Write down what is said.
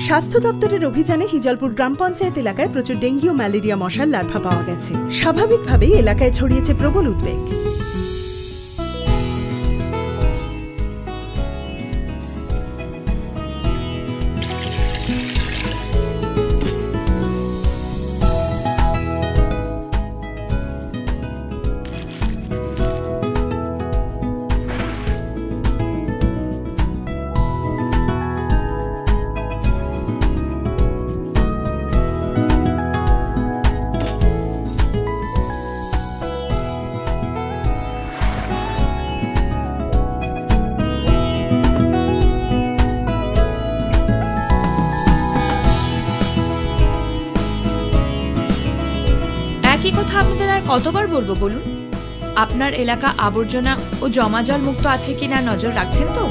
স্বাস্থ্য দপ্তরের অভিযানে হিজলপুর গ্রাম পঞ্চায়েত এলাকায় প্রচুর ডেঙ্গি ও ম্যালেরিয়া মশার লার্ভা পাওয়া গেছে। স্বাভাবিকভাবেই এলাকায় ছড়িয়েছে প্রবল উদ্বেগ। একই কথা আপনাদের আর কতবার বলবো বলুন? আপনার এলাকা আবর্জনা ও জমা জল মুক্ত আছে কিনা নজর রাখছেন তো?